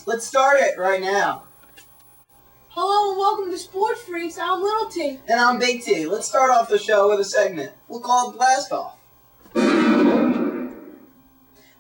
Let's start it right now. Hello and welcome to Sports Freaks. I'm Little T. And I'm Big T. Let's start off the show with a segment. We'll call it Blast Off.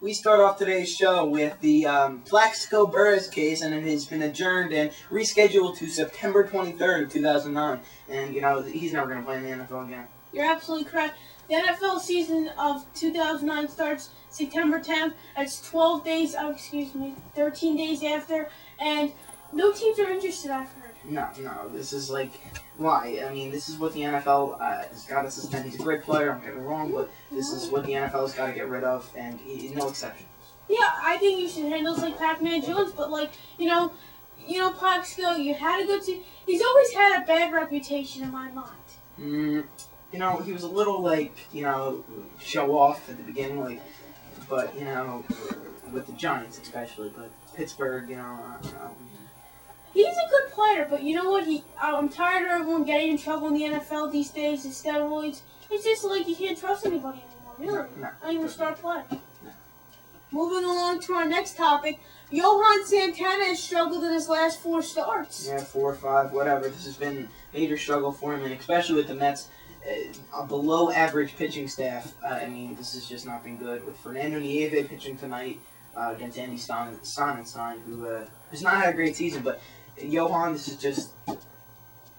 We start off today's show with the Plaxico Burress case, and it has been adjourned and rescheduled to September 23rd of 2009. And, he's never going to play in the NFL again. You're absolutely correct. The NFL season of 2009 starts September 10th. That's 13 days after. And no teams are interested, I've heard. No. This is why? I mean, this is what the NFL has got to suspend. He's a great player, don't get me wrong, but this is what the NFL has got to get rid of, and no exceptions. Yeah, I think you should handle it like Pac-Man Jones, but Plaxico, you had a good team. He's always had a bad reputation in my mind. He was a little, show off at the beginning, but, with the Giants especially, but Pittsburgh, He's a good player, but you know what? I'm tired of everyone getting in trouble in the NFL these days with steroids. It's just like you can't trust anybody anymore, really. No. Not even start playing. No. Moving along to our next topic, Johan Santana has struggled in his last 4 starts. Yeah, 4 or 5, whatever. This has been a major struggle for him, and especially with the Mets. A below-average pitching staff. This has just not been good. With Fernando Nieve pitching tonight against Andy Sonnenstein, who has not had a great season, but Johan, this is just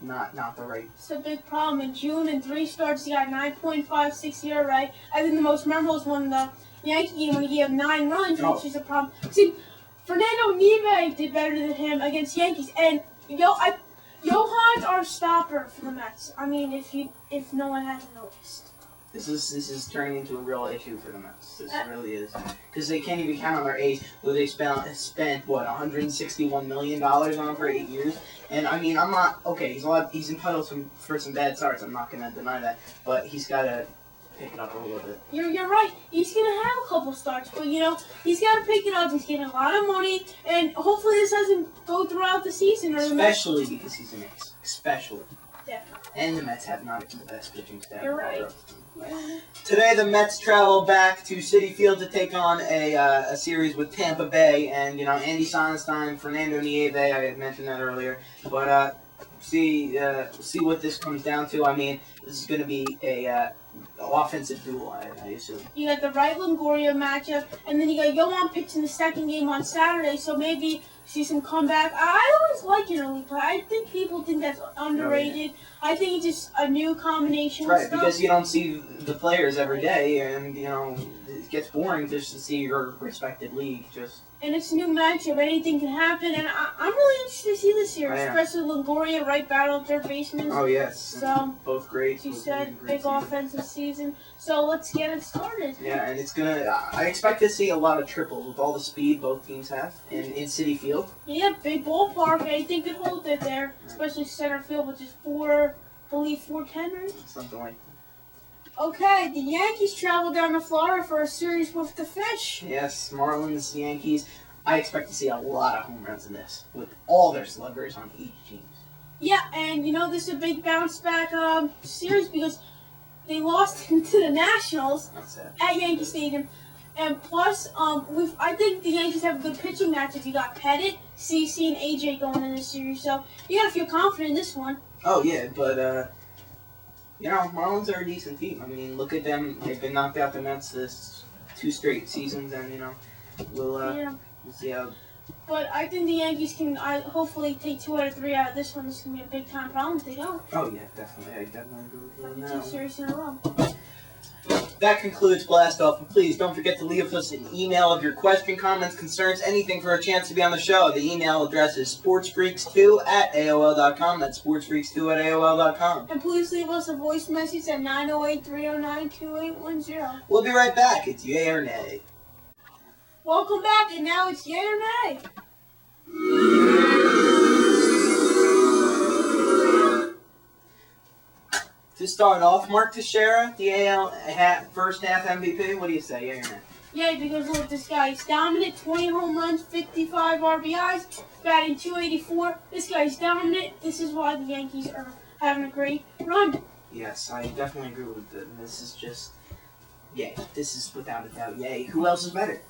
not the right. It's a big problem. In June, in 3 starts, he got 9.56 ERA. I think the most memorable was when the Yankee game when he gave 9 runs, which is a problem. See, Fernando Nieve did better than him against Yankees, and Johan's our stopper for the Mets. I mean, if no one hasn't noticed. This is turning into a real issue for the Mets. This really is, because they can't even count on their ace, who they spent $161 million on for 8 years. And I'm not okay. He's entitled for some bad starts. I'm not gonna deny that, but he's got to pick it up a little bit. You're right. He's gonna have a couple starts, but he's got to pick it up. He's getting a lot of money, and hopefully this doesn't go throughout the season. Especially because he's an ace. Especially. Definitely. And the Mets have not the best pitching staff. You're right. Today, the Mets travel back to Citi Field to take on a series with Tampa Bay, and Andy Sonnenstein, Fernando Nieve. I had mentioned that earlier, but see what this comes down to. This is going to be a offensive duel, I assume. You got the right Longoria matchup, and then you got Johan pitching the second game on Saturday, so maybe see some comeback. I always like an early play. I think people think that's underrated. I think it's just a new combination of stuff. Because you don't see the players every day, and it gets boring just to see your respected league And it's a new matchup. Anything can happen, and I'm really interested to see this year, especially Longoria, right battle third baseman. Oh yes, so both great. As you said, big offensive season. So let's get it started. Yeah, and it's gonna. I expect to see a lot of triples with all the speed both teams have in Citi Field. Yeah, big ballpark. Anything could hold it there, especially center field, which is 410, right? Something like. Okay, the Yankees travel down to Florida for a series with the Fish. Yes, Marlins, Yankees. I expect to see a lot of home runs in this, with all their sluggers on each team. Yeah, and this is a big bounce back series because they lost to the Nationals at Yankee Stadium. And plus, I think the Yankees have a good pitching matchup. You got Pettit, CeCe, and AJ going in this series, so you gotta feel confident in this one. Oh yeah, but Marlins are a decent team. Look at them. They've been knocked out the Mets this 2 straight seasons, and we'll see how. But I think the Yankees can hopefully take 2 out of 3 out of this one. This is gonna be a big time problem if they don't. Oh yeah, definitely. I definitely agree with you on that. 2 series in a row. That concludes Blast Off. And please don't forget to leave us an email of your question, comments, concerns, anything for a chance to be on the show. The email address is sportsfreaks2@aol.com. That's sportsfreaks2@aol.com. And please leave us a voice message at 908-309-2810. We'll be right back. It's Yay or Nay. Welcome back, and now it's Yay or Nay. To start off, Mark Teixeira, the AL first half MVP. What do you say, yay or nay? Yeah, because look, this guy's dominant. 20 home runs, 55 RBIs, batting .284. This guy's dominant. This is why the Yankees are having a great run. Yes, I definitely agree with it. This is just, yay. This is without a doubt, yay. Who else is better?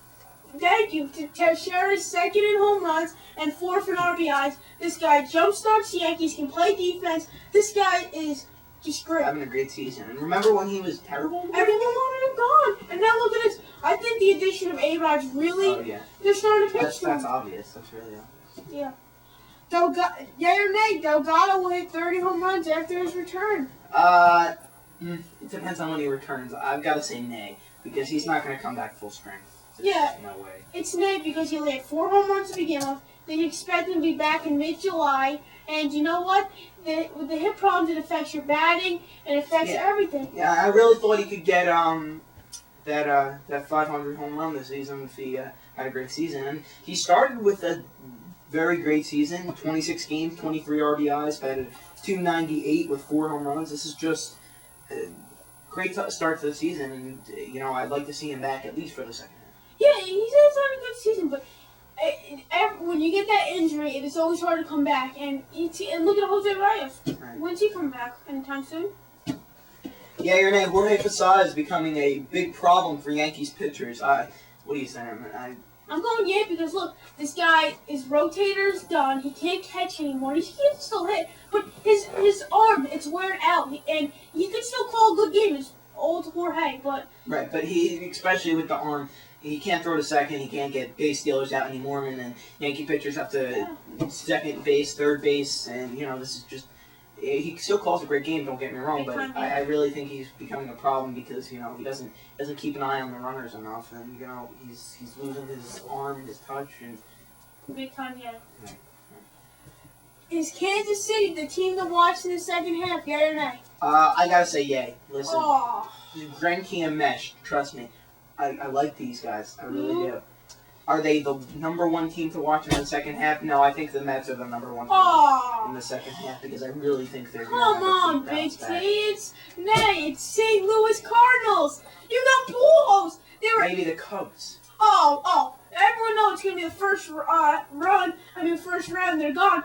Thank you to Teixeira's second in home runs and fourth in RBIs. This guy jumpstarts the Yankees, can play defense. This guy is just great. Having a great season. And remember when he was terrible? Everyone wanted him gone. And now look at this. I think the addition of A-Rod's really, they're starting to pitch to him. That's obvious. That's really obvious. Yeah. Yay or nay, Delgado will hit 30 home runs after his return. It depends on when he returns. I've got to say nay, because he's not going to come back full strength. Yeah. No way. It's nay because he hit 4 home runs to begin with. They expect him to be back in mid-July. And you know what? With the hip problems, it affects your batting. It affects everything. Yeah, I really thought he could get that 500 home run this season if he had a great season. And he started with a very great season, 26 games, 23 RBIs, batted .298 with 4 home runs. This is just a great start to the season, and I'd like to see him back at least for the second half. Yeah, he's had a good season, but when you get that injury, it is always hard to come back. And look at Jose Reyes. Right. When's he coming back? Anytime soon? Yeah, your name, Jorge Posada is becoming a big problem for Yankees pitchers. What do you say? I'm going yay because look, this guy, his rotator's done. He can't catch anymore. He can still hit, but his arm, it's wearing out, and he can still call a good game. It's old Jorge, but right. But he, especially with the arm, he can't throw to second. He can't get base stealers out anymore, and then Yankee pitchers have to second base, third base, and this is just. He still calls a great game. Don't get me wrong, but I really think he's becoming a problem because he doesn't keep an eye on the runners enough, and he's losing his arm, his touch, and big time, yeah. Right. Is Kansas City the team to watch in the second half? Yay or nay? I gotta say yay. Listen, Greinke and Mesh, trust me, I like these guys. I really do. Are they the number one team to watch in the second half? No, I think the Mets are the number one team in the second half because I really think they're going to Come on, Big T. It's St. Louis Cardinals. You got Pujols. Maybe the Cubs. Everyone knows it's going to be the first first round. They're gone.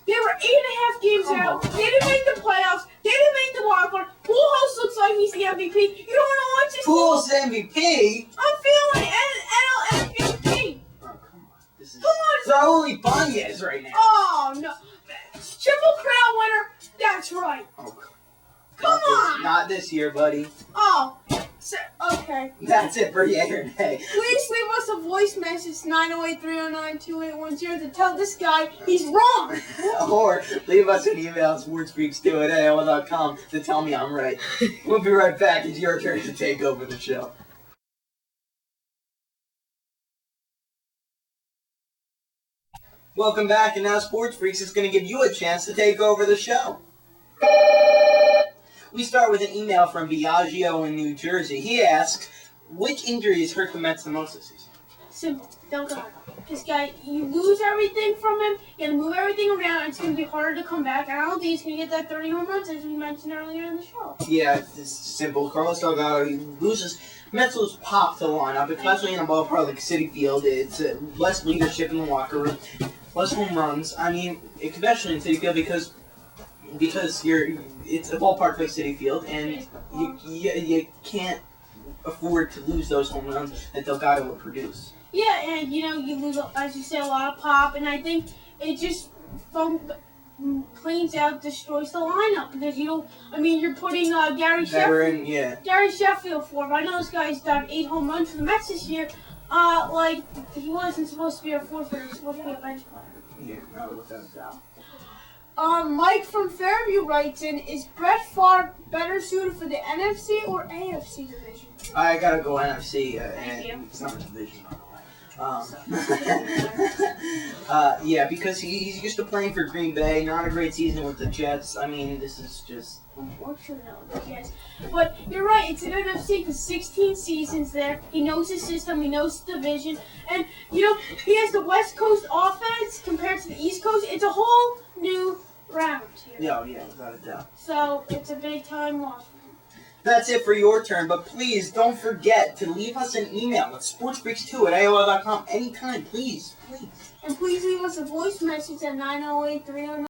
They were 8.5 games out. They didn't make the playoffs. They didn't make the wild card. Pujols looks like he's the MVP. You don't want to watch this. Pujols MVP? I'm feeling NL MVP. Oh, come on. This is Raul Ibanez right now. Oh, no. Triple Crown winner. That's right. Oh, come on. Not this year, buddy. Oh, okay. That's it for yay or nay. Please leave us a voice message, 908-309-2810, to tell this guy he's wrong. Or leave us an email at SportsFreaks2@AOL.com to tell me I'm right. We'll be right back. It's your turn to take over the show. Welcome back, and now Sports Freaks is going to give you a chance to take over the show. We start with an email from Biagio in New Jersey. He asks, which injuries hurt the Mets the most this season? Simple. Delgado. This guy, you lose everything from him, you have to move everything around, and it's going to be harder to come back. And I don't think he's going to get that 30 home runs as we mentioned earlier in the show. Yeah, it's simple. Carlos Delgado, he loses. Mets lose pop to the lineup, especially in a ballpark like Citi Field. It's less leadership in the locker room, less home runs. I mean, especially in Citi Field because it's a ballpark like Citi Field, and you can't afford to lose those home runs that Delgado would produce. Yeah, and you lose, as you said, a lot of pop, and I think it just cleans out, destroys the lineup because you're putting Gary Sheffield. Gary Sheffield forward. I know this guy's done 8 home runs for the Mets this year. He wasn't supposed to be a fourth hitter. He was supposed to be a bench player. Yeah, no, without a doubt. Mike from Fairview writes in, is Brett Favre better suited for the NFC or AFC division? I gotta go NFC. Thank you. It's not a division, by the way. Yeah, because he's used to playing for Green Bay. Not a great season with the Jets. I mean, this is just... Unfortunately, no, the Jets. But you're right, it's an NFC because 16 seasons there. He knows his system. He knows the division. And, he has the West Coast offense compared to the East Coast. It's a whole new round here. Yeah, without a doubt. So, it's a big-time loss for him. That's it for your turn, but please don't forget to leave us an email at sportsfreaks2@AOL.com anytime, please. And please leave us a voice message at 908-309.